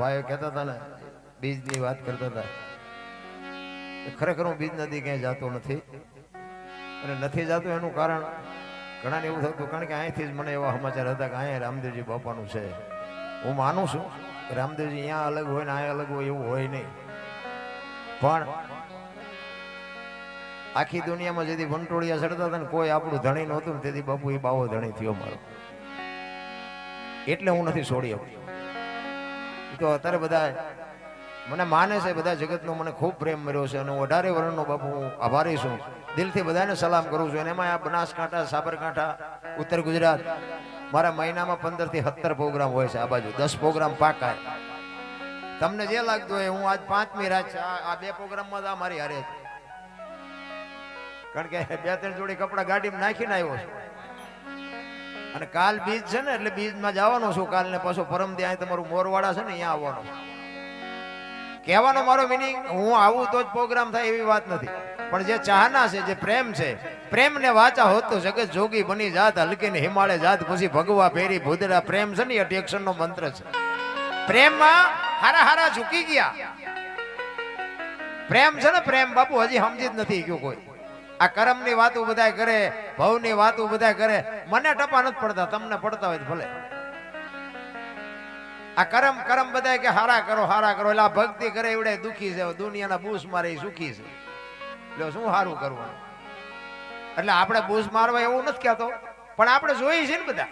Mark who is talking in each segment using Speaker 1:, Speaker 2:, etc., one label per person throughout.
Speaker 1: ભાઈઓ કહેતા હતા ને બીજની વાત કરતા હતા, ખરેખર હું બીજ નદી ક્યાંય જતો નથી. અને નથી જતો એનું કારણ ઘણાને એવું થતું, કારણ કે અહીંથી જ મને એવા સમાચાર હતા કે અહીંયા રામદેવજી બાપાનું છે. હું માનું છું કે રામદેવજી અહીંયા અલગ હોય ને અહીંયા અલગ હોય એવું હોય નહીં, પણ આખી દુનિયામાં જેથી વંટોળિયા ચડતા હતા ને કોઈ આપણું ધણી નહોતું ને તેથી બાપુ એ બાવો ધણી થયો મારો. એટલે હું નથી છોડી શકતો. તો અત્યારે બધા મને માને છે, બધા જગતનો મને ખૂબ પ્રેમ મળ્યો છે અને હું 18 વર્ષનો બાપુ હું આભારી છું. દિલથી બધાને સલામ કરું છું. અને એમાં આ બનાસકાંઠા, સાબરકાંઠા, ઉત્તર ગુજરાત મારા મહિનામાં 15 થી 17 પ્રોગ્રામ હોય છે. આ બાજુ 10 પ્રોગ્રામ પાકા. તમને જે લાગતું હોય, હું આજ 5મી રાત છે આ 2 પ્રોગ્રામમાં જ મારી હારે, કારણ કે 2-3 જોડી કપડા ગાડીમાં નાખીને આવ્યો છું. અને કાલ બીજ છે ને એટલે બીજમાં જવાનો છું કાલ, ને પાછો પરમ દી તમારું મોરવાડા છે ને અહીંયા આવવાનો. કહેવાનો મારો મિનિંગ હું આવું તો જ પ્રોગ્રામ થાય એવી વાત નથી, પણ જે ચાહના છે, જે પ્રેમ છે, પ્રેમ ને વાચા હોત તો જગત જોગી બની જાત, હલકીને હિમાલય જાત, પછી ભગવા ફેરી ભૂદડા. પ્રેમ છે ને એટેક્શન નો મંત્ર છે. પ્રેમમાં હારા હારા ઝૂકી ગયા. પ્રેમ છે ને પ્રેમ બાપુ હજી સમજી જ નથી ગયો કોઈ. આ કર્મ ની વાતો બધા કરે, ભવ ની વાતો બધા કરે, મને ટપા નથી પડતા, તમને પડતા હોય ભલે. આ કર્મ કર્મ બધા કે હારા કરો હારા કરો, એટલે આ ભક્તિ કરે એવડે દુખી છે, દુનિયાના બૂસ મારે સુખી છે, એટલે શું સારું કરવાનું. એટલે આપણે બૂસ મારવા એવું નથી કહેતો, પણ આપણે જોઈએ છે ને બધા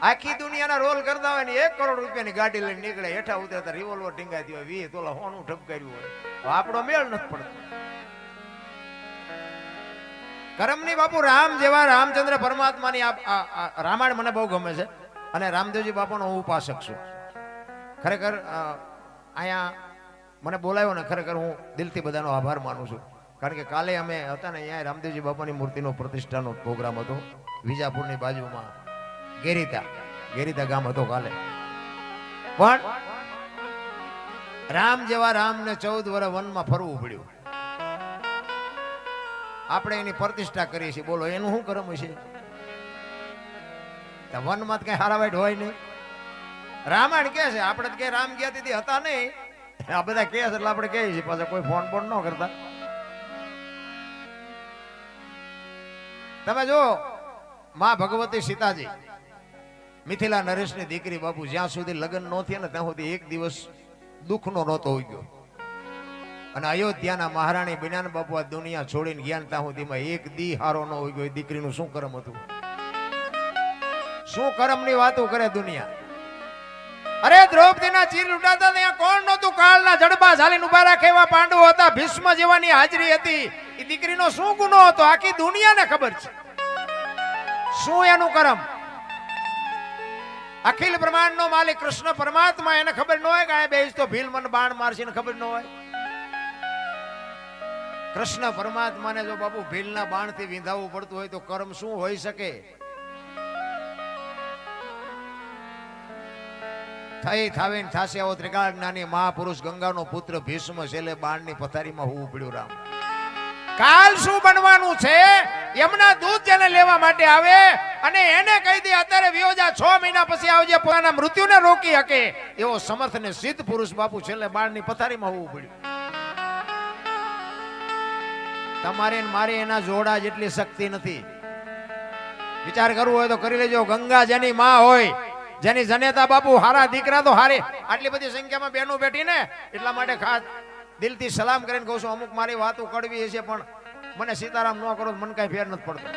Speaker 1: આખી દુનિયાના રોલ કરતા હોય ને 1 કરોડ રૂપિયાની ગાડી લઈને નીકળે, હેઠા ઉતરતા રિવોલ્વર ટીંગાતી હોય, 20 તોલા હોનું ઠપકાર્યું હોય, આપણો મેળ નથી પડતો. કર્મની બાપુ રામ જેવા રામચંદ્ર પરમાત્માની રામાયણ મને બહુ ગમે છે અને રામદેવજી બાપાનો હું ઉપાસક છું. ખરેખર અહીંયા મને બોલાવ્યો ને, ખરેખર હું દિલથી બધાનો આભાર માનું છું. કારણ કે કાલે અમે હતા ને અહીંયા રામદેવજી બાપાની મૂર્તિનો પ્રતિષ્ઠાનો પ્રોગ્રામ હતો વિજાપુરની બાજુમાં, ગેરીતા ગામ હતો કાલે. પણ રામ જેવા રામને 14 વર્ષ વનમાં ફરવું પડ્યું. આપણે એની પ્રતિષ્ઠા કરીએ છીએ, બોલો એનું શું કરમ છે? વનમાં કઈ હારા વાઈટ હોય નહીં. રામાયણ કે છે, આપણે કે રામ ગયા તેથી હતા નહીં, આ બધા કે છે એટલે આપણે કહીએ છીએ, પાછા કોઈ ફોન બોન ન કરતા. તમે જો માં ભગવતી સીતાજી મિથિલા નરેશની દીકરી બાપુ, જ્યાં સુધી લગ્ન ન થયા ને ત્યાં સુધી એક દિવસ દુઃખનો નહોતો હોઈ ગયો. અને અયોધ્યાના મહારાણી બિનાન બાપુ આ દુનિયા છોડીને ગયા ત્યાં સુધીમાં એક દી હારો ન હોઈ ગયો. દીકરીનું શું કર્મ હતું? શું કર્મની વાતો કરે દુનિયા? અરે દ્રૌપદીના ચીર લૂંટાતા ત્યાં કોણ નહોતું? કાળના જડબા ઝાલીને ઉભા રાખે એવા પાંડવો હતા, ભીષ્મ જેવાની હાજરી હતી. એ દીકરીનો શું ગુનો હતો? આખી દુનિયાને ખબર છે શું એનું કર્મ. અખિલ બ્રહ્માંડનો માલિક કૃષ્ણ પરમાત્મા, એને ખબર ન હોય કે આ બેસ તો ભીલ મને બાણ મારશે, ને ખબર ન હોય. કૃષ્ણ પરમાત્માને જો બાપુ ભીલના બાણથી વિંધાવવું પડતું હોય તો કર્મ શું હોઈ શકે? થઈ થાવીને થાશે આવો ત્રિકાળ જ્ઞાની મહાપુરુષ ગંગાનો પુત્ર ભીષ્મ છેલ્લે બાણની પથારીમાં હોવું પડ્યું. રામ કાલ શું બનવાનું છે? યમુના દૂધ જેને લેવા માટે આવે અને એને કહી દે અત્યારે વિયોજા 6 મહિના પછી આવજે, પોતાના મૃત્યુને રોકી શકે એવો સમર્થ ને સિદ્ધ પુરુષ બાપુ છેલ્લે બાણની પથારીમાં હોવું પડ્યું. તમારે મારી એના જોડા જેટલી શક્તિ નથી. વિચાર કરવો હોય તો કરી લેજો. ગંગા જેની માં હોય, જેની જનેતા બાપુ હારા દીકરા તો હારે, આટલી બધી સંખ્યામાં બહેનો બેઠી ને, એટલા માટે ખાસ દિલથી સલામ કરીને કહું છું. અમુક મારી વાતો કડવી છે પણ મને સીતારામ ન કરો મને કઈ ફેર નથી પડતો.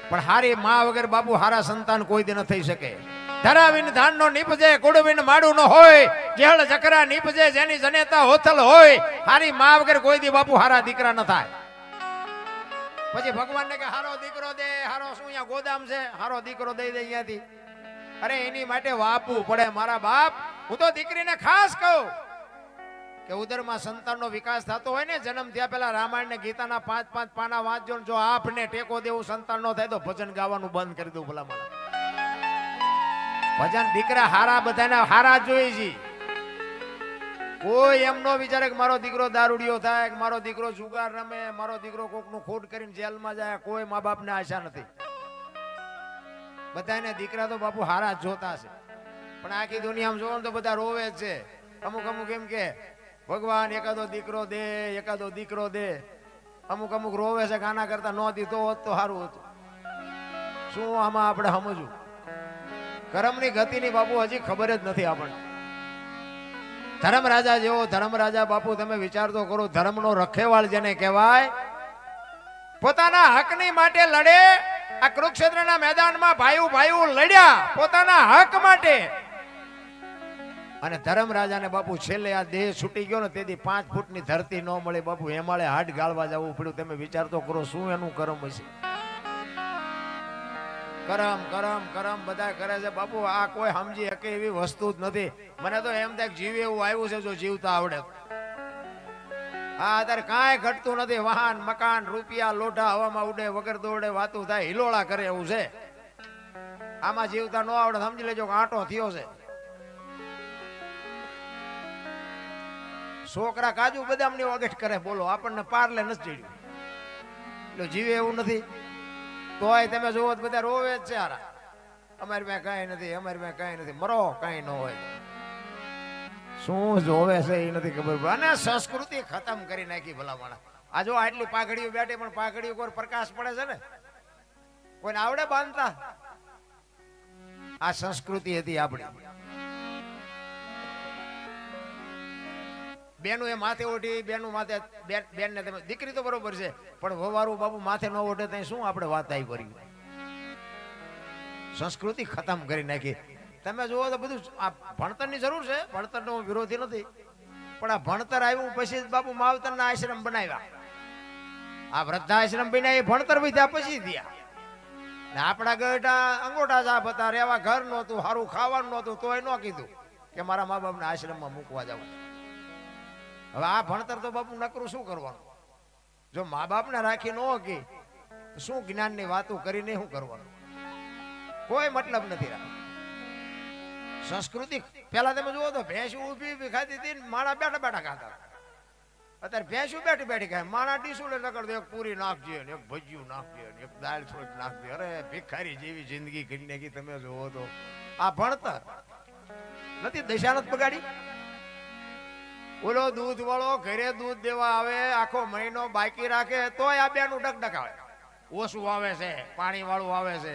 Speaker 1: પણ હારી માં વગર બાપુ હારા સંતાન કોઈ દી ન થઈ શકે. ધરાવીને ધાનનો નીપજે, કુડવીને માડું ન હોય, જેહળ જકરા નીપજે, જેની જનેતા હોથલ હોય. હારી માં વગર કોઈ દી બાપુ હારા દીકરા ન થાય. પછી ભગવાનને કે હારો દીકરો દે, હારો શું અહીંયા ગોદામ છે, હારો દીકરો દઈ દે અહીંયાથી. અરે એની માટે વાપવું પડે મારા બાપ. હું તો દીકરીને ખાસ કહું કે ઉદરમાં સંતાનનો વિકાસ થતો હોય ને, જન્મ થયા પહેલા રામાયણ ને ગીતાના 5-5 પાના વાંચજો. જો આપને ટેકો દેવું સંતાન નો થાય તો ભજન ગાવાનું બંધ કરી દઉં. ભલા મારા ભજન દીકરા હારા બધાના હારા જોઈએ છે. કોઈ એમ નો વિચારે કે મારો દીકરો દારૂડિયો થાય, કે મારો દીકરો જુગાર રમે, મારો દીકરો કોકનું ખોટ કરીને જેલમાં જાય. કોઈ મા બાપને આશા નથી. બધાને દીકરા તો બાપુ હારા જોતા છે. પણ આખી દુનિયામાં જોવો તો બધા રોવે જ છે. અમુક અમુક એમ કે ભગવાન એકાદો દીકરો દે. અમુક અમુક રોવે છે કે આના કરતા ન દીધો હોત તો સારું હતું. શું આમાં આપણે સમજવું? કર્મની ગતિની બાપુ હજી ખબર જ નથી આપણને. ધર્મરાજા જેવો ધર્મરાજા બાપુ તમે વિચાર તો કરો. ધર્મનો રખેવાળ જેને કહેવાય, પોતાના હકની માટે લડે. આ કુરુક્ષેત્રના મેદાનમાં ભાઈઓ લડ્યા પોતાના હક માટે. અને ધર્મરાજાને બાપુ છેલ્લે આ દેહ છૂટી ગયો ને તેથી 5 ફૂટની ધરતી ન મળી બાપુ હેમાળે હાડ ગાળવા જવું પડ્યું. તમે વિચાર તો કરો શું એનું કર્મ હશે. કરમ બધા કરે છે બાપુ. આ કોઈ સમજી શકે એવી વસ્તુ જ નથી. મને તો એમ થાય જીવે એવું આવ્યું છે જો જીવતા આવડે. હા અત્યારે કાંઈ ઘટતું નથી. વાહન મકાન રૂપિયા લોઢા હવામાં ઉડે વગર દોડે વાતું થાય હિલોળા કરે એવું છે. આમાં જીવતા ન આવડે સમજી લેજો કે આંટો થયો છે. છોકરા કાજુ બદામની વગેટ કરે બોલો આપણને પારલે નથી ચડ્યું. એટલે જીવે એવું નથી. તોય તમે જોવો બધા રોવે જ છે. અમારી પાસે કઈ નથી મરો કઈ ન હોય. શું જોવે છે એ નથી ખબર. અને સંસ્કૃતિ ખતમ કરી નાખી ભલામણ. આ જો આટલી પાઘડીઓ બેઠી પણ પાઘડીઓ કોઈ પ્રકાશ પડે છે ને કોઈને આવડે બાંધતા. આ સંસ્કૃતિ હતી આપણી. બેનું એ માથે ઓઢી બેનું માથે બેન ને તમે દીકરી તો બરોબર છે પણ વવારું બાપુ માથે ન ઓઢે ત્યાં શું આપણે વાત આવી કરી. સંસ્કૃતિ ખતમ કરી નાખી. તમે જુઓ તો બધું આ ભણતરની જરૂર છે. ભણતરનો હું વિરોધી નથી પણ આ ભણતર આવ્યું પછી બાપુ માવતરના આશ્રમ બનાવ્યા. આ વૃદ્ધાશ્રમ બનાવી ભણતર વધ્યા પછી થયા. આપણા ગઢા અંગોઠા સાપ હતા. રહેવા ઘર નહોતું, સારું ખાવાનું નહોતું તોય ન કીધું કે મારા મા બાપને આશ્રમમાં મૂકવા જવું. હવે આ ભણતર તો બાપુ નકરું શું કરવાનું? જો મા બાપને રાખી ન કી શું જ્ઞાનની વાતો કરીને શું કરવાનું? કોઈ મતલબ નથી. સંસ્કૃતિ પેલા તમે જુઓ તો ભેંસ ઊભી ખાતી હતી માણા બેઠા ખાતા. અત્યારે ભેંસ બેઠી ખાય. માણા ડીસુડે નકળતો એક પૂરી નાખજે ને એક ભજીયું નાખજે ને એક દાળ થોડીક નાખજે. અરે ભિખારી જેવી જિંદગી કરી નાખી. તમે જુઓ તો આ ભણતર નથી દશાનત બગાડી. ઓલો દૂધ વાળો ઘરે દૂધ દેવા આવે આખો મહિનો બાકી રાખે તોય આ બેનું ડકડક આવે. ઓછું આવે છે પાણી વાળું આવે છે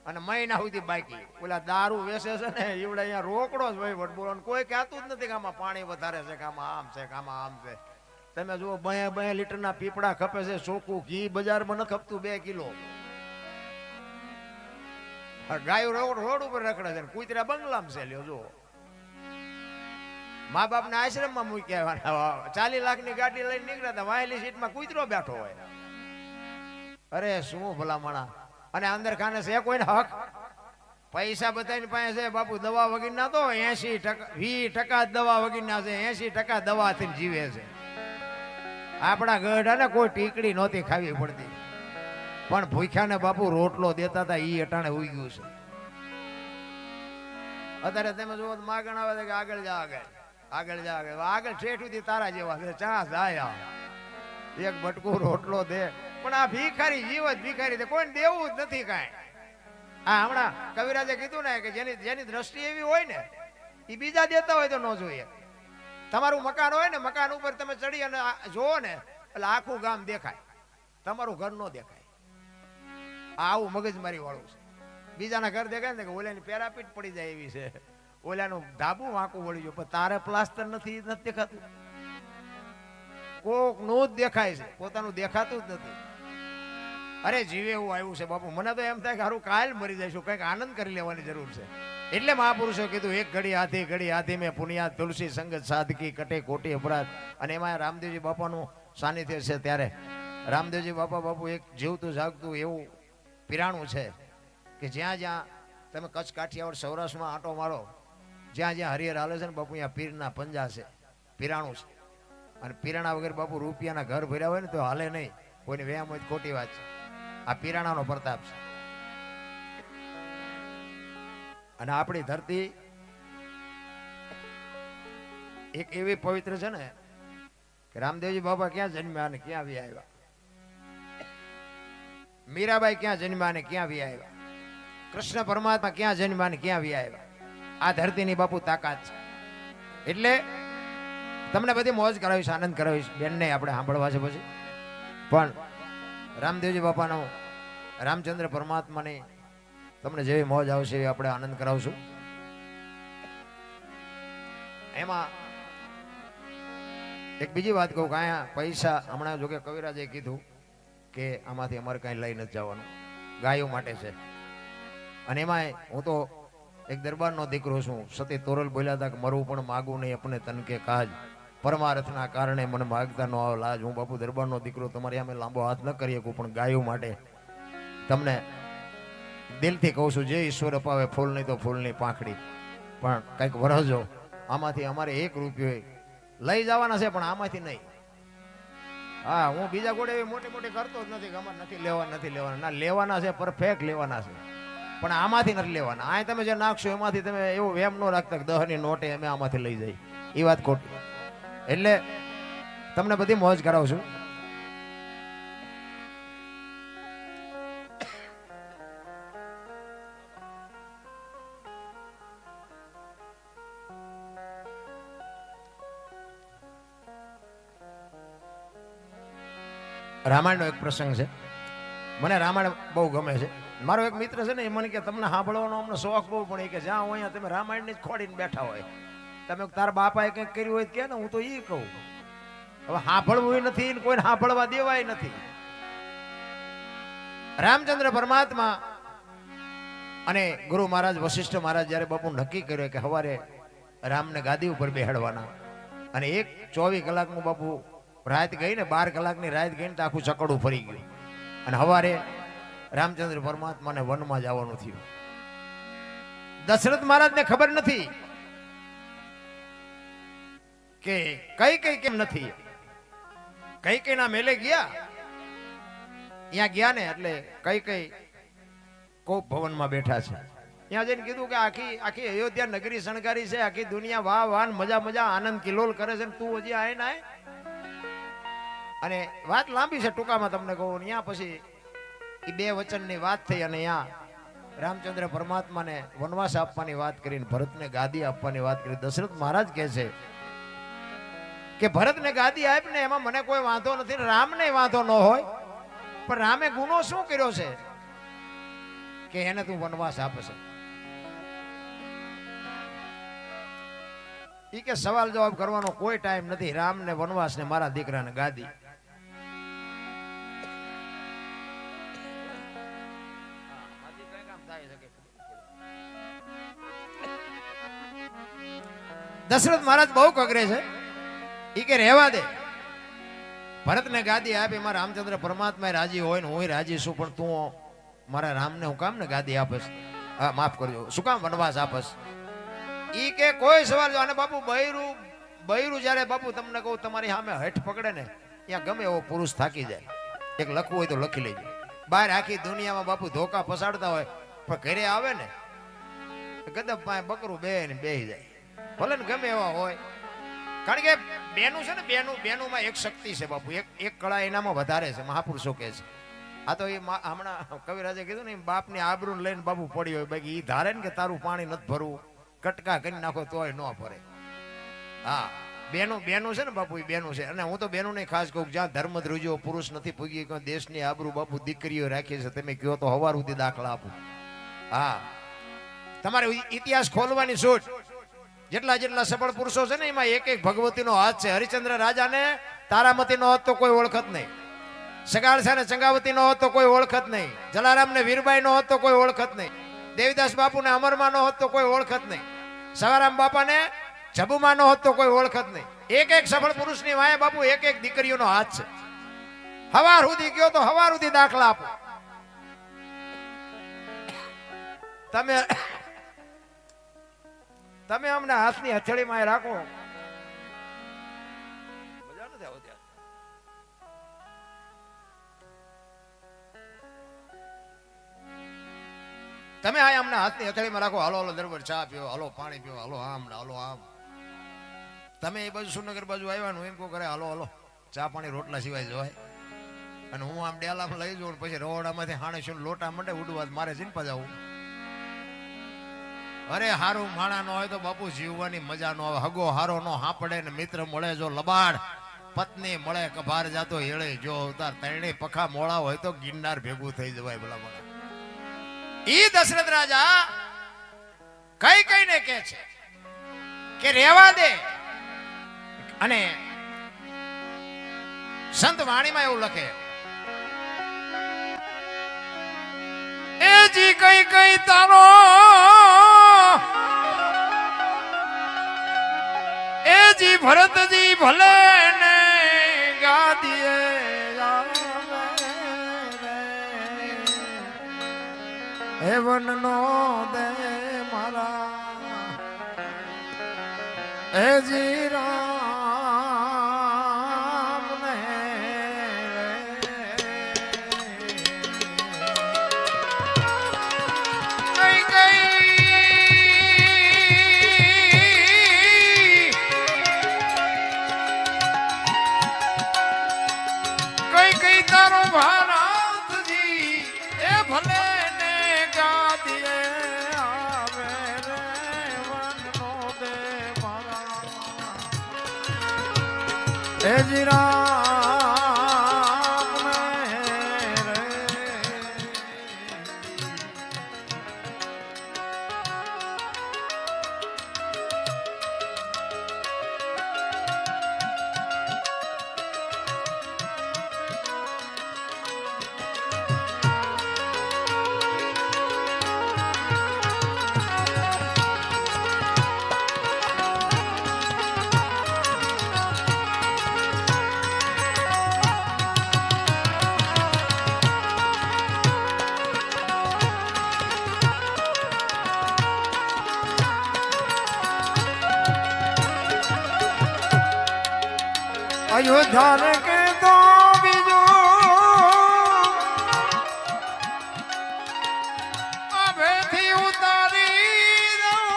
Speaker 1: અને મહિના સુધી બાકી. ઓલા દારૂ વેચે છે ને એવડે અહીંયા રોકડો જ વહીવટ બોલો. કોઈ કહેતું જ નથી કે આમાં પાણી વધારે છે કે આમાં આમ છે કે આમાં આમ છે. તમે જુઓ 2 લીટરના પીપળા ખપે છે. ચોખ્ખું ઘી બજારમાં ન ખપતું 2 કિલો. ગાયો રોડ ઉપર રખડે છે કૂતરા બંગલામાં છે. લ્યો જો મા બાપ ના આશ્રમમાં મૂક્યા. 40 લાખની ગાડી લઈને નીકળ્યા હતા. વાયેલી સીટમાં કૂતરો બેઠો હોય. અરે શું ભલામણા. અને અંદર ખાને છે કોઈને હક? પૈસા બધાની પાસે છે બાપુ. દવા વગરના તો 80% દવા વગરના છે. 80% દવાથી જીવે છે. આપણા ગઢાને કોઈ ટીકડી નહોતી ખાવી પડતી પણ ભૂખ્યાને બાપુ રોટલો દેતા હતા. ઈ અટાણે ઉઈ ગયું છે. અત્યારે તમે જુઓ માગણ આવે છે કે આગળ જા આગળ ઠેઠ સુધી તારા જેવા છે. ચા જાય એક બટકું રોટલો દે. પણ આ ભિખારી જીવ જ ભિખારી દે. કોઈને દેવું જ નથી કાંઈ. આ હમણાં કવિરાજે કીધું ને કે જેની દ્રષ્ટિ એવી હોય ને એ બીજા દેતા હોય તો ન જોઈએ. તમારું મકાન હોય ને મકાન ઉપર તમે ચડી અને જોવો ને એટલે આખું ગામ દેખાય. તમારું ઘર ન દેખાય. આવું મગજમારી વાળું છે. બીજાના ઘર દેખાય ને કે ઓલાની પેરાપીટ પડી જાય એવી છે. ઓલાનું ધાબુ વાંકું વળી ગયું પણ તારે પ્લાસ્ટર નથી દેખાતું. કોક નું જ દેખાય છે પોતાનું દેખાતું જ નથી. અરે જીવે એવું આવ્યું છે બાપુ. મને તો એમ થાય કે હારું કાલ મરી જઈશું. કંઈક આનંદ કરી લેવાની જરૂર છે. એટલે મહાપુરુષો કીધું એક ઘડી હાથી મેં પુનિયાત તુલસી સંગત સાધકી કટે કોટી અપરાધ. અને એમાં રામદેવજી બાપાનું સાનિધ્ય છે. ત્યારે રામદેવજી બાપુ એક જીવતું જાગતું એવું પીરાણું છે કે જ્યાં તમે કચ્છ કાઠિયાવાડ સૌરાષ્ટ્રમાં આંટો મારો જ્યાં હરિહર હાલે છે ને બાપુ અહીંયા પીરના પંજા છે. પીરાણું છે. અને પીરાણા વગર બાપુ રૂપિયાના ઘર ભર્યા હોય ને તો હાલે નહીં. કોઈને વ્યાયામ હોય ખોટી વાત છે. આ પીરાણાનો પ્રતાપ છે. અને આપણી ધરતી એક એવી પવિત્ર છે ને કે રામદેવજી બાપા ક્યાં જન્મ્યા અને ક્યાં વી આવ્યા. મીરાબાઈ ક્યાં જન્મ્યા અને ક્યાં વી આવ્યા. કૃષ્ણ પરમાત્મા ક્યાં જન્મ્યા અને ક્યાં વી આવ્યા. આ ધરતીની બાપુ તાકાત છે. એટલે તમને બધી મોજ કરાવીશ, આનંદ કરાવીશ. બેનને આપણે સાંભળવા છે પછી. પણ રામદેવજી બાપાનો, રામચંદ્ર પરમાત્માની તમને જેવી મોજ આવશે એવી આપણે આનંદ કરાવશું. એમાં એક બીજી વાત કહું કે અહીંયા પૈસા, હમણાં જોકે કવિરાજે કીધું કે આમાંથી અમારે કાંઈ લઈ નથી જવાનું, ગાયો માટે છે. અને એમાં હું તો એક દરબારનો દીકરો છું. સતી તોરલ બોલ્યા હતા કે મરવું પણ માગું નહીં અપને તન કે કાજ, પરમાર્થના કારણે મને માગતા ન આવ લાજ. હું બાપુ દરબારનો દીકરો તમારી સામે લાંબો હાથ ન કરી શકું, પણ ગાયો માટે તમને દિલથી કહું છું, જે ઈશ્વર અપાવે ફૂલ નહીં તો ફૂલની પાંખડી, પણ કંઈક વરસજો. આમાંથી અમારે 1 રૂપિયો લઈ જવાના છે, પણ આમાંથી નહીં. હા, હું બીજા ગોળે એવી મોટી મોટી કરતો જ નથી કે અમારે નથી લેવાના. ના, લેવાના છે, પરફેક્ટ લેવાના છે, પણ આમાંથી નથી લેવાના. આ તમે જે નાખશો એમાંથી તમે એવું વેમ ન રાખતા કે 10ની નોટે અમે આમાંથી લઈ જાય, એ વાત ખોટી. એટલે તમને બધી મોજ કરાવશું. રામાયણનો એક પ્રસંગ છે. મને રામાયણ બહુ ગમે છે. મારો એક મિત્ર છે ને, એ મને કે તમને સાંભળવાનો અમને શોખ બહુ, પણ એ કે જ્યાં હું અહીંયા તમે રામાયણની જ ખોડીને બેઠા હોય, તમે તારા બાપાએ કંઈક કર્યું હોય કે ને, હું તો એ કહું હવે સાંભળવું નથી, કોઈને સાંભળવા દેવાય નથી. રામચંદ્ર પરમાત્મા અને ગુરુ મહારાજ વશિષ્ઠ મહારાજ જયારે બાપુ નક્કી કર્યો કે સવારે રામને ગાદી ઉપર બેહાડવાના, અને 24 કલાકનું બાપુ રાત ગઈ ને, 12 કલાકની રાત ગઈ ને તો આખું ચકડું ફરી ગયું. અને સવારે રામચંદ્ર પરમાત્માને વનમાં જવાનું થયું. દશરથ મહારાજને ખબર નથી કે કઈ કેમ નથી. કઈ ના મેલે ગયા, ત્યાં ગયા ને એટલે કઈ કોપ ભવનમાં બેઠા છે. ત્યાં જઈને કીધું કે આખી અયોધ્યા નગરી શણગારી છે, આખી દુનિયા વાહ વાહ મજા આનંદ કિલોલ કરે છે, તું હજી આય ના. અને વાત લાંબી છે, ટૂંકામાં તમને કહું. ત્યાં પછી એ 2 વચનની વાત થઈ, અને ત્યાં રામચંદ્ર પરમાત્માને વનવાસ આપવાની વાત કરીને ભરતને ગાદી આપવાની વાત કરી. દશરથ મહારાજ કહે છે કે ભરતને ગાદી આપને એમાં મને કોઈ વાંધો નથી, રામને વાંધો ન હોય, પણ રામે ગુનો શું કર્યો છે કે એને તું વનવાસ આપે છે? ઈ કે સવાલ જવાબ કરવાનો કોઈ ટાઈમ નથી. રામને વનવાસ ને મારા દીકરાને ગાદી. દશરથ મહારાજ બહુ કગરે છે. ઈ કે રહેવા દે, ભરતને ગાદી આપે, મારા રામચંદ્ર પરમાત્મા રાજી હોય ને હું રાજી છું, પણ તું મારા રામને હું કામ ને ગાદી આપસ? હા, માફ કરજો, શું કામ વનવાસ આપસ? ઈ કે કોઈ સવાલ. અને બાપુ બૈરું જયારે બાપુ તમને કહું તમારી સામે હઠ પકડે ને, ત્યાં ગમે એવો પુરુષ થાકી જાય. એક લખવું હોય તો લખી લેજો. બહાર આખી દુનિયામાં બાપુ ધોકા પસાડતા હોય, પણ ઘરે આવે ને ગદબ પાસે બકરું બેહી જાય, ભલે ને ગમે એવા હોય. કારણ કે બેનું છે ને, બેનુંમાં એક શક્તિ છે બાપુ, એક કળા એનામાં વધારે છે, મહાપુરુષો કહે છે. આ તો એ હમણાં કવિરાજે કીધું ને, બાપની આબરૂ લઈને બાપુ પડી હોય, બાકી ઈ ધારે ને કે તારું પાણી નથી ભરવું, કટકા કરી નાખો તોય ન ભરે. હા, બેનું છે ને બાપુ, એ બેનું છે. અને હું તો બેનું ને ખાસ કહું, જ્યાં ધર્મ ધ્રુજો પુરુષ નથી પૂગી, દેશની આબરૂ બાપુ દીકરીઓ રાખી છે. તમે કહો તો હવાર સુધી દાખલા આપું. હા, તમારે ઇતિહાસ ખોલવાની છૂટ. જેટલા સફળ પુરુષો છે ને, એમાં એક ભગવતીનો હાથ છે. હરિચંદ્ર રાજાને તારામતીનો હાથ તો કોઈ ઓળખત નહીં, સગાળસાને ચંગાવતીનો હાથ તો કોઈ ઓળખત નહીં, જલારામને વીરબાઈનો હાથ તો કોઈ ઓળખત નહીં, દેવીદાસ બાપુને અમરમાનો હાથ તો કોઈ ઓળખત નહીં, સવારામ બાપાને જબુમાનો હાથ તો કોઈ ઓળખત નહીં. એક સફળ પુરુષની વાય બાપુ એક દીકરીઓનો હાથ છે. હવાર સુધી ગયો તો હવાર સુધી દાખલા આપો. તમે અમને હાથની હથેળીમાં રાખો, મજા નથી આવતી. તમે આ અમને હાથની હથેળીમાં રાખો. હાલો દરબાર ચા પીવો, હાલો પાણી પીવો, હાલો આમ હાલો આમ. તમે એ બાજુ સુરનગર બાજુ આવ્યા એમ કહો કરે હાલો ચા પાણી રોટલા સિવાય જોવાય. અને હું આમ ડેલામાં લઈ જાઉં, પછી રવાડામાંથી હાણે શું લોટા મંડે ઉડવા, મારે ચિંપા જવું. અરે હારું માણા નો હોય તો બાપુ જીવવાની મજા નો આવે. હગો હારો નો હાપડે ને મિત્ર મળે જો લબાડ, પત્ની મળે કભાર જાતો હેળે જો અવતાર, ત્રણેય પખા મોળા હોય તો ગિરનાર ભેગું થઈ જવાય. ભલા ભલા ઈ દશરથ રાજા કઈ કઈને કે છે કે રેવા દે. અને સંત વાણીમાં એવું લખે, એ જી કઈ કઈ તારો, એ જી ભરતજી ભલે ને ગાદીએ હેવન નો દે મારા, એ જી રામ ને કઈ કઈ કઈ કઈ તારો ભારતજી એ ભલે ને ગાદીએ આવે રે વનનો દે મારા, એ જી રામ ને રે. અયોધ્યા ને કે તો બીજો અભેથી ઉતારી દઉં,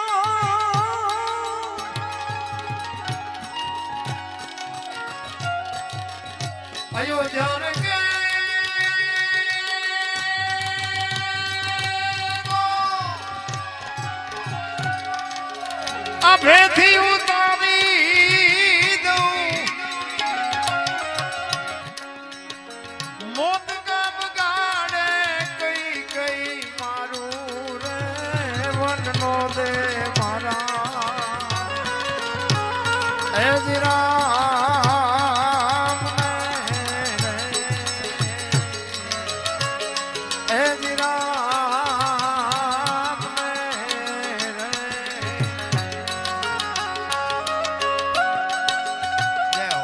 Speaker 1: અયોધ્યા ને કે અભેથી ઉતારી દઉં, મોત કામ ગાડે કઈ કઈ મારું રે વનનો દે મારા, એ જી રામ ને રે, એ જી રામ ને રે. જય હો.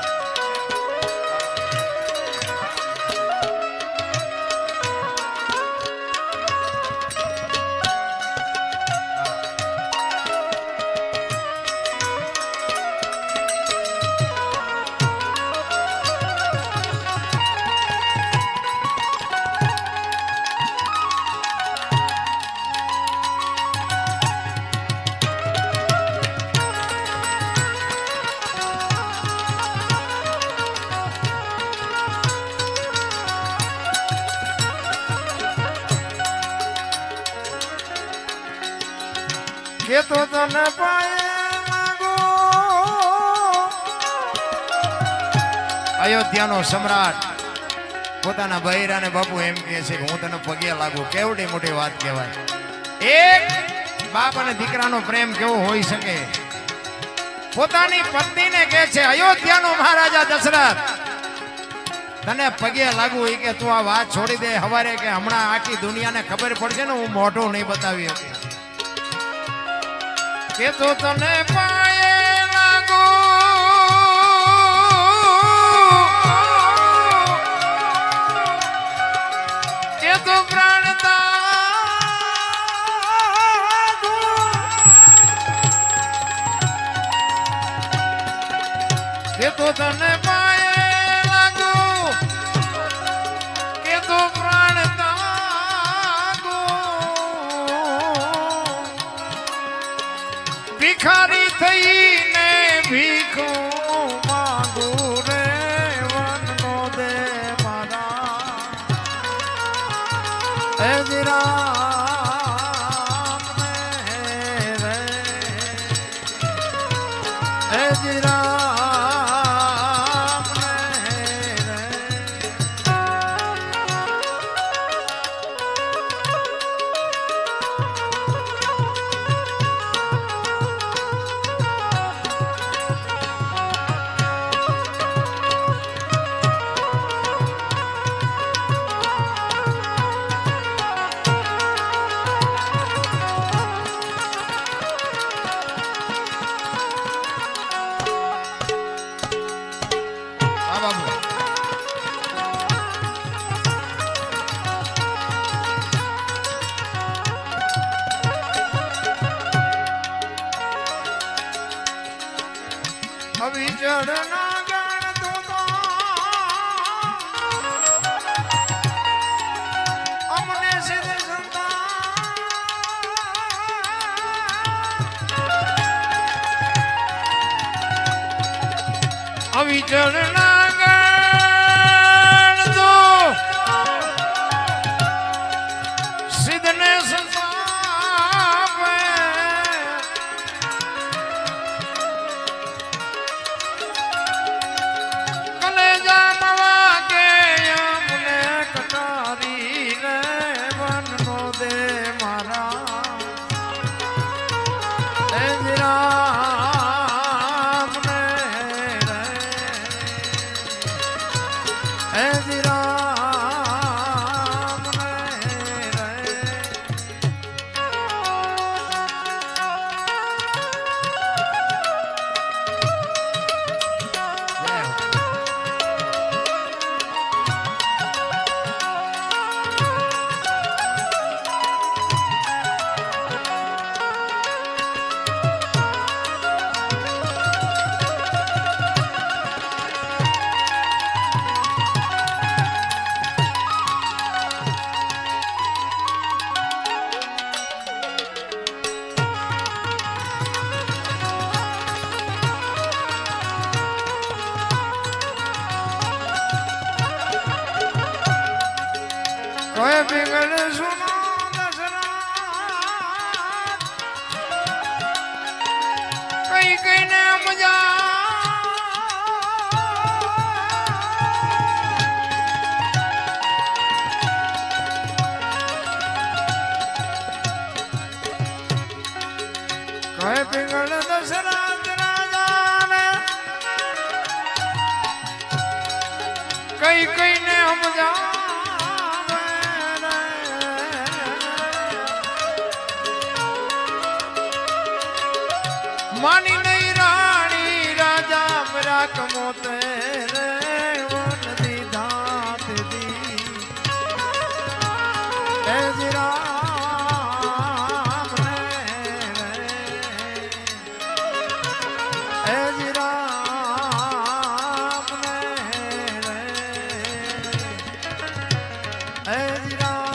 Speaker 1: કે તો તને પાયે લાગો. અયોધ્યાનો સમ્રાટ પોતાના બૈરાને બાપુ એમ કહે છે કે હું તને પગે લાગુ. કેવડી મોટી વાત કહેવાય. એક બાપ અને દીકરાનો પ્રેમ કેવો હોઈ શકે. પોતાની પત્નીને કહે છે અયોધ્યાનો મહારાજા દશરથ તને પગે લાગુ. એ કે તું આ વાત છોડી દે. હવારે કે હમણાં આખી દુનિયાને ખબર પડશે ને હું મોઢું નહીં બતાવી હતી. કે તો તને પાયે લાગુ, કે તો પ્રાણ તાગુ, કે તો તને પાયે લાગુ, કે તો પ્રાણ તાગુ. ભિખારી થઈને ભીખો માંગુ રે વનનો દે મારા, એ જી રામ ને जी राम ચડના ગણ તું તો અમને સિદ્ધ સંતા અવિચળના ગણ તો સિદ્ધને સંતા કોઈ બિગડ સુનો દશરથ કઈ કઈને મજા કોઈ બિગડ દશરથ રાજાને કઈ કઈને મજા માની નહીં રાણી રાજા મરા કમોતે રે વન દીધા દી એ જી રામ એ જી રામ એ જી રામ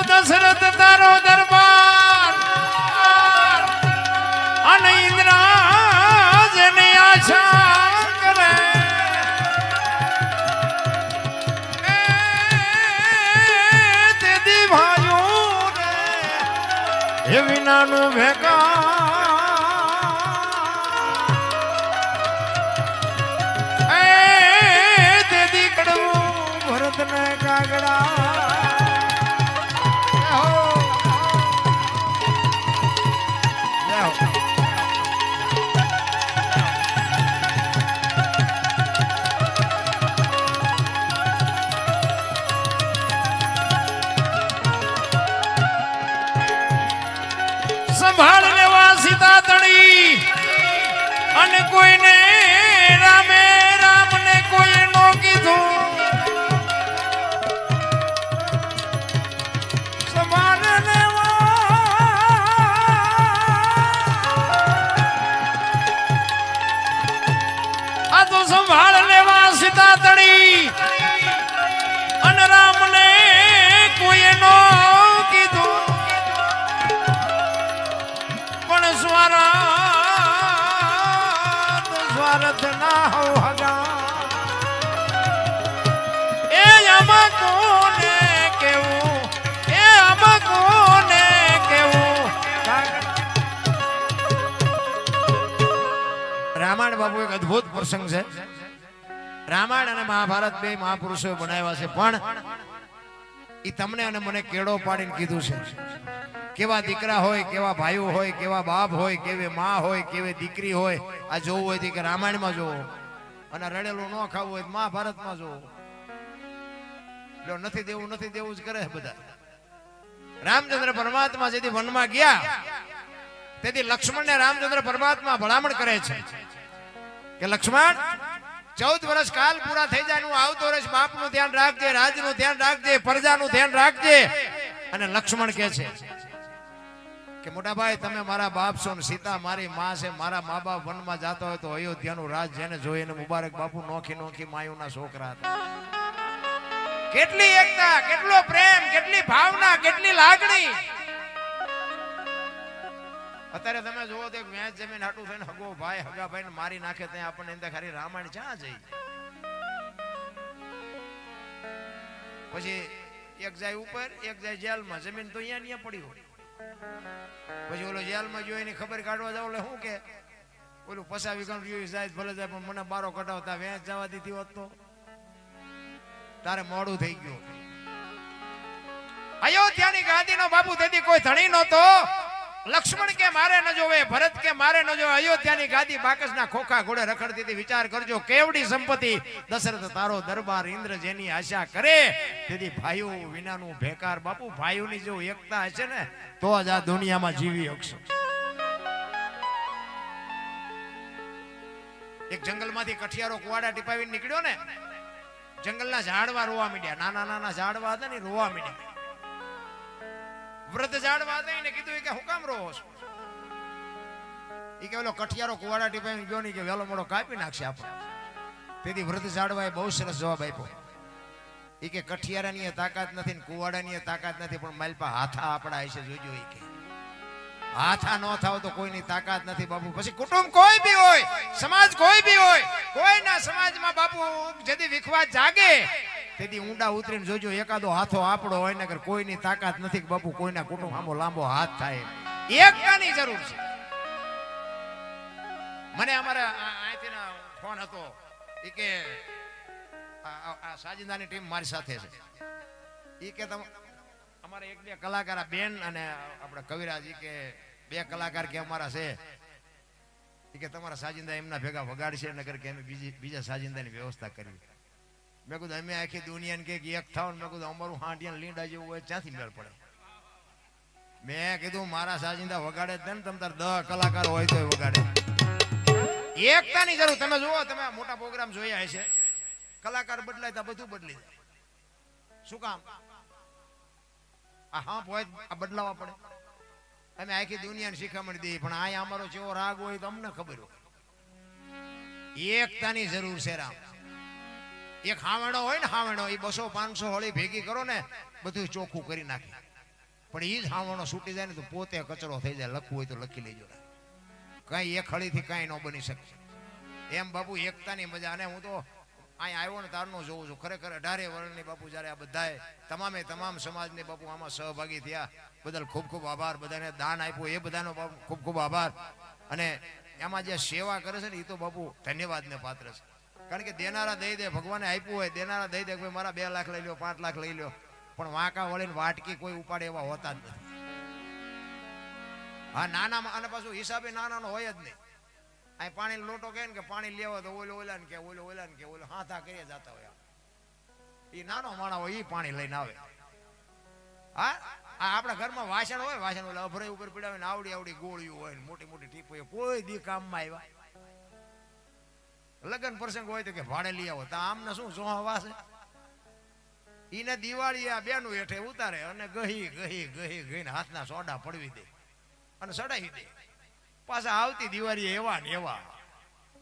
Speaker 1: દશરથ તારો દરબાર અને ઇન્દ્રાજની આશા કરે તે ભાઈઓ એ વિનાનું ભેગા તે દીકડવું ભરતને કાગડા સંભાળ લેવા સીતા તણી અને કોઈને રામે રામને કોઈ નો કીધું સંભાળ લેવા હાથના હો હગા એ આમાં કોને કેવું એ આમાં કોને કેવું રામાયણ બાપુ એક અદ્ભુત પ્રસંગ છે રામાયણ અને મહાભારત બે મહાપુરુષો બનાવ્યા છે પણ એ તમને અને મને કેળો પાડીને કીધું છે કેવા દીકરા હોય કેવા ભાઈઓ હોય કેવા બાપ હોય કેવી માં હોય કેવી દીકરી હોય આ જોવું હોય કે રામાયણમાં જોવો અને રડેલું ન ખાવું હોય મહાભારતમાં જોવો નથી દેવું જ કરે બધા રામચંદ્ર પરમાત્મા જેથી વનમાં ગયા તેથી લક્ષ્મણ ને રામચંદ્ર પરમાત્મા ભલામણ કરે છે કે લક્ષ્મણ 14 વર્ષ કાલ પૂરા થઈ જાય હું આવતો રહીશ બાપનું ધ્યાન રાખજે રાજનું ધ્યાન રાખજે પ્રજાનું ધ્યાન રાખજે અને લક્ષ્મણ કહે છે કે મોટા ભાઈ તમે મારા બાપ છો ને સીતા મારી માં છે મારા મા બાપ વનમાં જતા હોય તો અયોધ્યાનું રાજ જેને જોઈને મુબારક બાપુ નોખી માયુના છોકરા હતા કેટલી એકતા કેટલો પ્રેમ કેટલી ભાવના કેટલી લાગણી અત્યારે તમે જોવો તો મેચ જમીન હાટું થઈને હગો ભાઈ હગા ભાઈ ને મારી નાખે ત્યાં આપણને એમ ખાલી રામાયણ ક્યાં જઈ પછી એક જાય ઉપર એક જાય જેલમાં જમીન તો અહીંયા પડી હોય પછી ઓલો જેલમાં જોઈ એની ખબર કાઢવા જાવ એટલે શું કે ઓલું પસાવી ગણ રહ્યું જાય ભલે જાય પણ મને બારો કઢાવતા વેચ જવા દીધી હોત તો તારે મોડું થઈ ગયું અયોધ્યાની ગાદીનો બાપુ તેથી કોઈ ધણી નહોતો લક્ષ્મણ કે મારે ન જોવે ભરત કે મારે ન જોવે અયોધ્યાની ગાદી બાકસના ખોખા ઘોડે રખડતી હતી વિચાર કરજો કેવડી સંપત્તિ દશરથ તારો દરબાર ઇન્દ્ર જેની આશા કરે તેથી ભાઈઓ વિનાનું ભેકાર બાપુ ભાઈઓની જો એકતા હશે ને તો જ આ દુનિયામાં જીવી શકશે એક જંગલમાંથી કઠિયારો કુવાડા ટીપાવીને નીકળ્યો ને જંગલના ઝાડવા રોવા માંડ્યા નાના નાના ઝાડવા હતા ને રોવા માંડ્યા વૃદ્ધ ઝાડવા હતા એને કીધું કે હું કામ રોવો છો એ કે ઓલો કઠિયારો કુવાડા ટીપાવીને ગયો નહીં કે વેલો મોડો કાપી નાખશે આપણે તેથી વૃદ્ધ ઝાડવાએ બહુ સરસ જવાબ આપ્યો એ કે કઠિયારાની તાકાત નથી ને કુવાડાની તાકાત નથી પણ માલપા હાથા આપણા હશે જોજો એ કે હાથા ન થાવ તો કોઈની તાકાત નથી બાપુ પછી કુટુંબ કોઈ બી હોય સમાજ કોઈ બી હોય કોઈના સમાજમાં બાપુ જેથી વિખવાદ જાગે તેથી ઊંડા ઉતરીને જોજો એકાદો હાથો આપણો હોય ને કોઈની તાકાત નથી કે બાપુ કોઈના કુટુંબ આમો લાંબો હાથ થાય એકતાની જરૂર છે મને અમારા અહીંથી ફોન હતો એ કે આ સાજિંદાની ટીમ મારી સાથે છે એ કે અમારે એક બે કલાકાર બેન અને આપણે કવિરાજ કે બે કલાકાર કે અમારા છે એ કે તમારા સાજિંદા એમના ભેગા વગાડશે નગર કે અમે બીજા સાજિંદાની વ્યવસ્થા કરવી મેં કીધું અમે આખી દુનિયાને કે એક થાવ મેં કીધું અમારું હાંડિયા લીંડા જેવું હોય ક્યાંથી મેળ પડે મેં કીધું મારા સાજિંદા વગાડે જ ને તમ તાર 10 કલાકાર હોય તો વગાડે એકતાની જરૂર તમે જુઓ તમે મોટા પ્રોગ્રામ જોયા હશે કલાકાર બદલાય તો બધું બદલી જાય શું કામ હા હોય આ બદલાવા પડે અમે આખી દુનિયાને શીખામણ દઈએ પણ આ અમારો જેવો રાગ હોય તો અમને ખબર હોય એકતાની જરૂર છે રામ એક હાવણો હોય ને હાવણો એ 200-500 હોળી ભેગી કરો ને બધું ચોખ્ખું કરી નાખે પણ એ જ હાવણો છૂટી જાય ને તો પોતે કચરો થઈ જાય લખવું હોય તો લખી લેજો કઈ એક હળીથી કઈ ન બની શકે એમ બાપુ એકતાની મજા અને હું તો અહીં આવ્યો ને તારનો જોઉં છું ખરેખર 18 વર્ષની બાપુ જયારે આ બધાએ તમામ સમાજને બાપુ આમાં સહભાગી થયા બદલ ખૂબ ખૂબ આભાર બધાને દાન આપ્યું એ બધાનો બાપુ ખૂબ ખૂબ આભાર અને એમાં જે સેવા કરે છે ને એ તો બાપુ ધન્યવાદને પાત્ર છે કારણ કે દેનારા દઈ દે ભગવાને આપ્યું હોય દેનારા દઈ દે મારા 2 લાખ લઈ લ્યો 5 લાખ લઈ લ્યો પણ વાંકા વળીને વાટકી કોઈ ઉપાડે એવા હોતા જ નથી હા નાના અને પાછું હિસાબે નાનાનો હોય જ નહીં આ પાણી લોટો કહે ને કે પાણી લેવા તો ઓલા ને કે ઓલો હાથા કરીએ જતા હોય એ નાનો માણા હોય એ પાણી લઈને આવે હા આપણા ઘરમાં વાસણ હોય વાસણ ઓલા અભરાઈ ઉપર પીડાવે ને આવડી ગોળીઓ હોય મોટી મોટી ટીપો કોઈ દી કામમાં આવ્યા લગ્ન પ્રસંગ હોય તો કે ભાડે લઈ આવો તો આમને શું જોવા વાસે ઈને દિવાળી આ બેનું હેઠે ઉતારે અને ગહીને હાથના સોડા પડવી દે અને સડાવી દે પાછા આવતી દિવાળી એવા ને એવા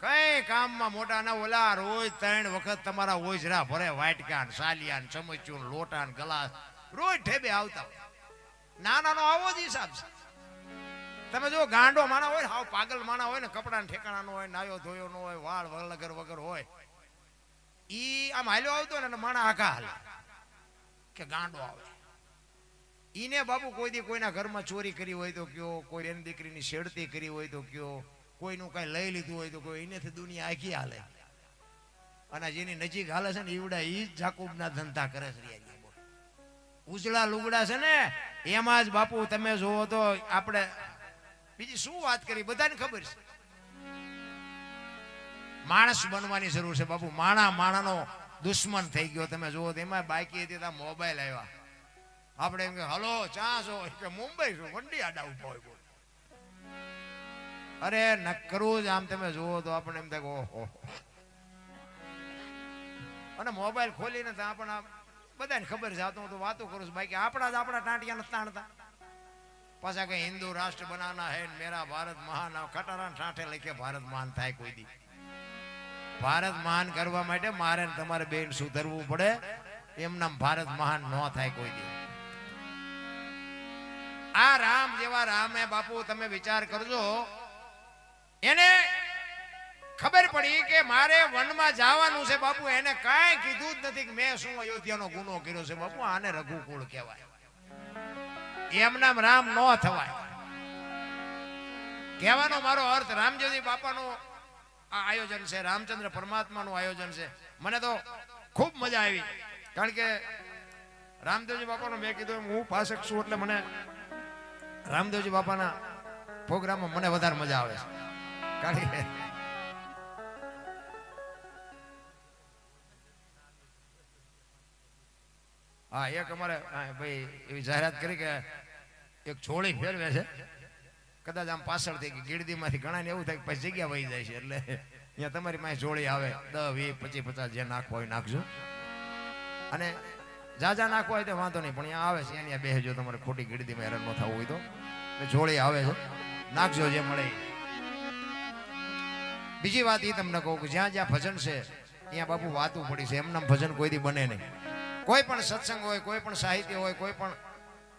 Speaker 1: કઈ કામમાં મોટા ના ઓલા રોજ 3 વખત તમારા ઓજરા ભરે વાટકા ને સાલિયા ને ચમચ્યું લોટા ને ગ્લાસ રોજ ઠેબે આવતા નાના નો આવો જ હિસાબ છે તમે જો ગાંડો માણા હોય હાવ પાગલ માણા હોય ને કપડા ઠેકાણા નો હોય નાયો ધોયો નો હોય વાળ વગર વગર હોય ઈ આમ હાલ્યો આવતો ને માણા આખા હાલે કે ગાંડો આવે ઈને બાપુ કોઈ દી કોઈના ઘરમાં ચોરી કરી હોય તો કયો કોઈ બેન દીકરીની છેડતી કરી હોય તો કયો કોઈનું કઈ લઈ લીધું હોય તો કોઈ એનેથી દુનિયા આખી હાલે અને જેની નજીક હાલે છે ને ઈવડા ઈ જ જાકુબના ધંધા કરે છે ઉજળા લુગડા છે ને એમાં જ બાપુ તમે જોવો તો આપણે બીજી શું વાત કરી બધાને ખબર છે માણસ બનવાની જરૂર છે બાપુ માણાનો દુશ્મન થઈ ગયો તમે જોવો તો એમાં બાકી હતી ત્યાં મોબાઈલ આવ્યા આપણે એમ કે હલો ચા છો કે મુંબઈ છો વંડી આડા ઉભો હોય અરે નકરું જ આમ તમે જુઓ તો આપણે એમ થાય ઓહો અને મોબાઈલ ખોલીને તો આપણે બધાને ખબર છે તો વાતો કરું છું બાકી આપણા ટાંટિયા નથી તાણતા પાછા કઈ હિન્દુ રાષ્ટ્ર બનાના હે મેરા ભારત મહાન ખટારા ઠાઠે લખે ભારત મહાન થાય કોઈ દી ભારત મહાન કરવા માટે મારે તમારે બેન સુધરવું પડે એમ નામ ભારત મહાન ન થાય કોઈ દી આ રામ જેવા રામે બાપુ તમે વિચાર કરજો એને ખબર પડી કે મારે વનમાં જવાનું છે બાપુ એને કાંઈ કીધું જ નથી કે મેં શું અયોધ્યાનો ગુનો કર્યો છે બાપુ આને રઘુકુળ કહેવાય એમ નામ રામ ન થવાય કહેવાનો મારો અર્થ રામજીજી બાપાનું આ આયોજન છે રામચંદ્ર પરમાત્માનું આયોજન છે મને તો ખૂબ મજા આવી કારણ કે રામદેવજી બાપાનું મેં કીધું હું પાસક છું એટલે મને રામદેવજી બાપાના પ્રોગ્રામમાં મને વધારે મજા આવે છે કારણ કે હા એક અમારે ભાઈ એવી જાહેરાત કરી કે એક છોડી ફેરવે છે કદાચ આમ પાછળથી ગીરદીમાંથી ઘણા ને એવું થાય કે પછી જગ્યા વહી જાય છે એટલે અહીંયા તમારી પાસે જોડી આવે 10, 20, 25, 50 જે નાખવા હોય નાખજો અને જાજા નાખવા હોય તો વાંધો નહીં પણ અહીંયા આવે છે અહીંયા બેસજો તમારે ખોટી ગીરદીમાં હેરાન ન થવું હોય તો જોડી આવે છે નાખજો જે મળે બીજી વાત એ તમને કહું કે જ્યાં જ્યાં ભજન છે ત્યાં બાપુ વાતું પડી છે એમનામ ભજન કોઈ દી બને નહીં કોઈ પણ સત્સંગ હોય કોઈ પણ સાહિત્ય હોય કોઈ પણ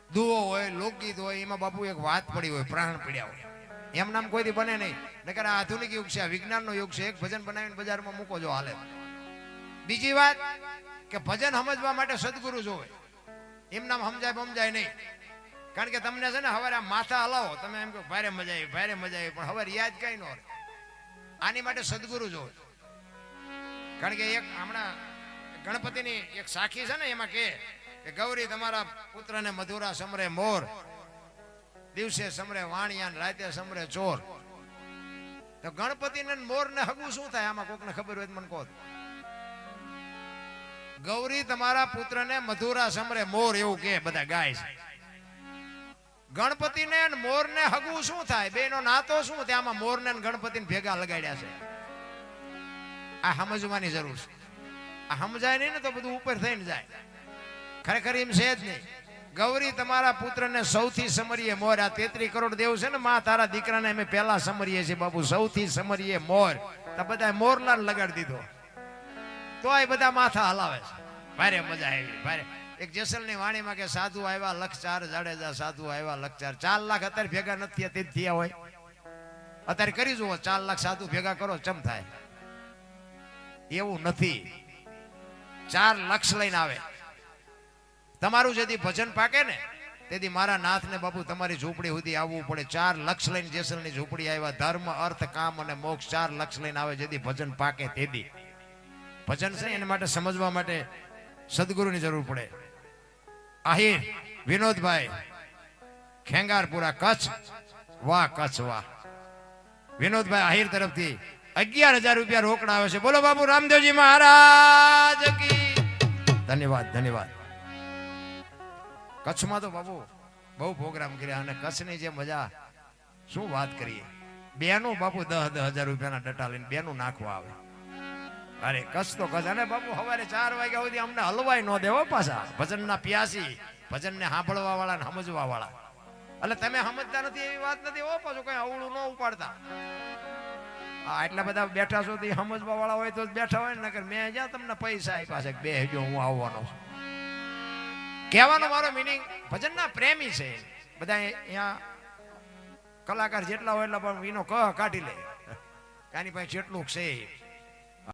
Speaker 1: દુઓ હોય લોકગીત હોય એમાં બાપુ એક વાત પડી હોય પ્રાણ પડ્યા હોય એમ નામ કોઈ દી બને નહીં નકર આ આધુનિક યુગ છે આ વિજ્ઞાનનો યુગ છે એક ભજન બનાવીને બજારમાં મૂકો જો હાલે બીજી વાત કે ભજન સમજવા માટે સદગુરુ જોવે એમ નામ સમજાય નહીં કારણ કે તમને છે ને હવે માથા હલાવો તમે એમ કહો ભારે મજા આવી પણ હવે યાદ કઈ ન રહે આની માટે સદગુરુ જોવે કારણ કે એક હમણાં ગણપતિની એક સાખી છે ને એમાં કે ગૌરી તમારા પુત્રને મધુરા સમરે મોર દિવસે સમરે વાણિયા રાતે સમરે ચોર તો ગણપતિને મોર ને હગું શું થાય આમાં કોકને ખબર હોય મને કહો ગૌરી તમારા પુત્રને મધુરા સમરે મોર એવું કે બધા ગાય છે ગણપતિને મોર ને હગું શું થાય બેનો નાતો શું ત્યાં મોર ને ગણપતિને ભેગા લગાડ્યા છે આ સમજવાની જરૂર છે આ સમજાય નહીં ને તો બધું ઉપર થઈને જાય ખરેખર એમ છે જ નહીં ગૌરી તમારા પુત્રને સૌથી સમરીએ મોર આ 33 કરોડ દેવ છે ને માં તારા દીકરાને અમે પહેલા સમરીએ છીએ બાપુ સૌથી સમરીએ મોર તો બધા મોરલાલ લગાડી દીધો તો આ બધા માથા હલાવે છે ભારે મજા આવી ભારે એક જેસલની વાણીમાં કે સાધુ આવ્યા 1,04,000 જાડેજા સાધુ આવ્યા 1,04,000 4 લાખ અત્યારે ભેગા નથી તે થયા હોય અત્યારે કરી જુઓ 4 લાખ સાધુ ભેગા કરો ચમ થાય એવું નથી 4 લાખ લઈને આવે તમારું જેથી ભજન પાકે ને તેથી મારા નાથને બાપુ તમારી ઝૂંપડી સુધી આવવું પડે 4 લાખ લઈને જેસલની ઝૂંપડી આવ્યા ધર્મ અર્થ કામ અને મોક્ષ 4 લાખ લઈને આવે જેથી ભજન પાકે તેથી ભજન છે એના માટે સમજવા માટે સદગુરુની જરૂર પડે આહિર વિનોદભાઈ ખેંગારપુરા કચ્છ વાહ વિનોદભાઈ આહિર તરફથી 11,000 રૂપિયા રોકડા આવે છે બોલો બાપુ રામદેવજી મહારાજ કી ધન્યવાદ કચ્છમાં તો બાપુ બહુ પ્રોગ્રામ કર્યા અને કચ્છની જે મજા શું વાત કરીએ બેનું બાપુ 10,000 રૂપિયાના ડટા લઈને બેનું નાખવા આવે અરે કચ્છ તો કચ્છ અને બાપુ સવારે 4 વાગ્યા સુધી અમને હલવાય ન દેવો પાછા ભજનના પ્યાસી ભજનને સાંભળવા વાળા ને સમજવા વાળા એટલે તમે સમજતા નથી એવી વાત નથી હો પાછું કઈ અવળું ન ઉપાડતા હા એટલા બધા બેઠા છો સમજવા વાળા હોય તો બેઠા હોય ને નકર મેં જ્યાં તમને પૈસા આપ્યા છે બેહજો હું આવવાનો છું કહેવાનો મારો મીનિંગ ભજનના પ્રેમી છે બધા અહીંયા કલાકાર જેટલા હોય એટલા પણ એનો કહ કાઢી લે આની પાસે જેટલું છે